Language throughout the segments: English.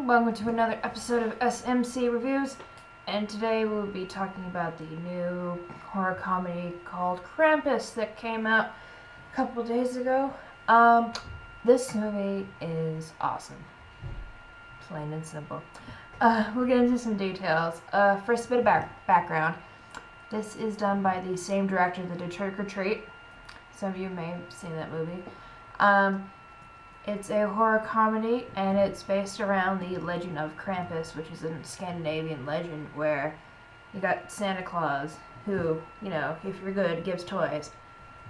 Welcome to another episode of SMC Reviews, and today we'll be talking about the new horror comedy called Krampus that came out a couple days ago. This movie is awesome. Plain and simple. We'll get into some details. First, a bit of background. This is done by the same director that did Trick or Treat. Some of you may have seen that movie. It's a horror comedy, and it's based around the legend of Krampus, which is a Scandinavian legend where you got Santa Claus, who, if you're good, gives toys.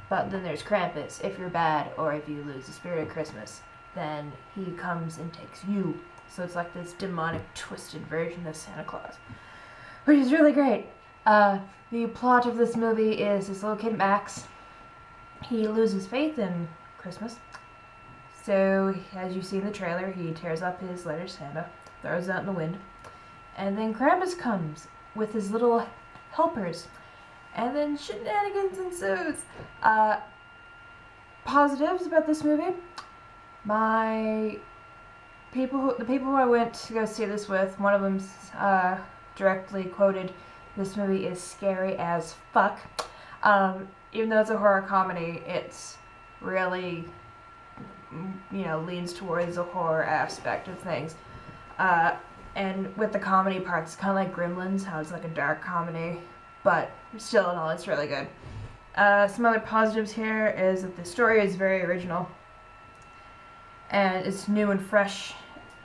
But then there's Krampus. If you're bad, or if you lose the spirit of Christmas, then he comes and takes you. So it's like this demonic, twisted version of Santa Claus, which is really great. The plot of this movie is this little kid, Max. He loses faith in Christmas. So, as you see in the trailer, he tears up his letter to Santa, throws it out in the wind, and then Krampus comes with his little helpers, and then shenanigans ensues. Positives about this movie: the people who I went to go see this with, one of them directly quoted, "This movie is scary as fuck." Even though it's a horror comedy, it's really leans towards the horror aspect of things. And with the comedy parts, it's kind of like Gremlins, how it's like a dark comedy, but still in all, it's really good. Some other positives here is that the story is very original, and it's new and fresh,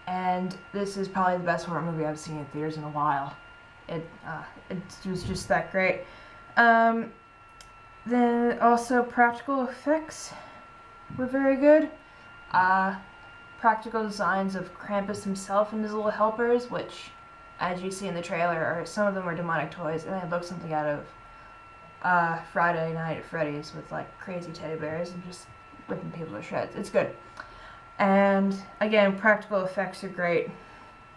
and this is probably the best horror movie I've seen in theaters in a while. It was just that great. Then also practical effects were very good. Practical designs of Krampus himself and his little helpers, which, as you see in the trailer, some of them are demonic toys, and they look something out of Friday Night at Freddy's with like crazy teddy bears and just ripping people to shreds. It's good. And again, practical effects are great.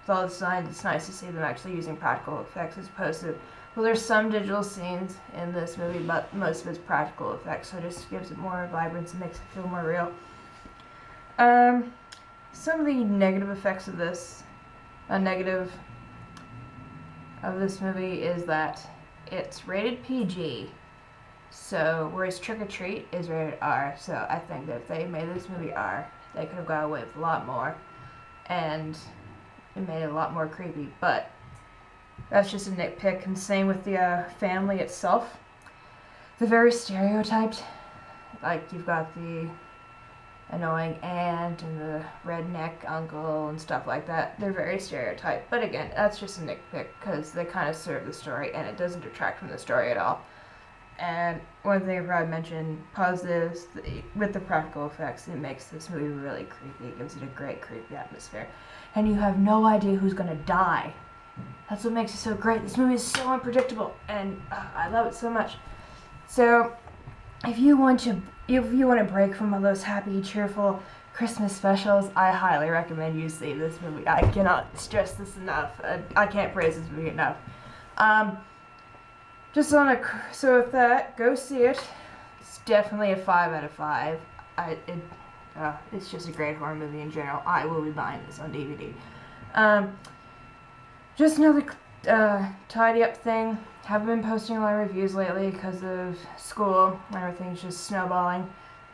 With all the designs, it's nice to see them actually using practical effects as opposed to, well, there's some digital scenes in this movie, but most of it's practical effects, so it just gives it more vibrance and makes it feel more real. Some of the negative effects of this, movie is that it's rated PG, so whereas Trick or Treat is rated R, so I think that if they made this movie R, they could have got away with a lot more, and it made it a lot more creepy, but that's just a nitpick, and same with the family itself. They're very stereotyped, like you've got the annoying aunt and the redneck uncle and stuff like that. They're very stereotyped, but again, that's just a nitpick because they kind of serve the story and it doesn't detract from the story at all. And one thing I probably mentioned, positives, with the practical effects, it makes this movie really creepy. It gives it a great creepy atmosphere, and you have no idea who's gonna die. That's what makes it so great. This movie is so unpredictable, and I love it so much. So if you want to break from all those happy, cheerful Christmas specials, I highly recommend you see this movie. I cannot stress this enough. I can't praise this movie enough. So with that, go see it. It's definitely a 5 out of 5. It's just a great horror movie in general. I will be buying this on DVD. Just another tidy up thing. Haven't been posting a lot of reviews lately because of school and everything's just snowballing.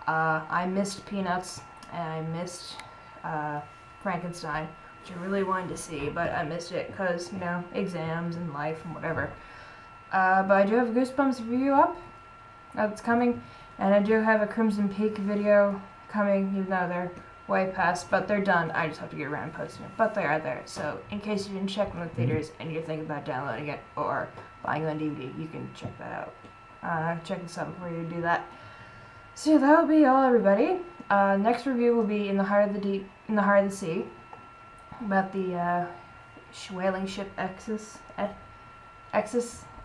I missed Peanuts and I missed Frankenstein, which I really wanted to see, but I missed it because, exams and life and whatever. But I do have a Goosebumps review up. That's coming. And I do have a Crimson Peak video coming, even though they're way past, but they're done. I just have to get around and posting it, but they are there. So in case you didn't check them in the theaters and you're thinking about downloading it or buying it on DVD, you can check that out. Check this out before you do that. So that will be all, everybody. Next review will be in the heart of the sea, about the whaling ship Essex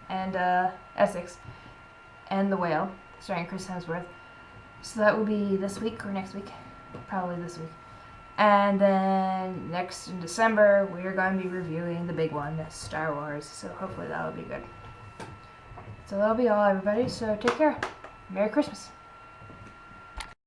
and Essex and the whale, starring Chris Hemsworth. So that will be this week or next week. Probably this week. And then next in December, we are going to be reviewing the big one, Star Wars. So hopefully that will be good. So that'll be all, everybody. So take care. Merry Christmas.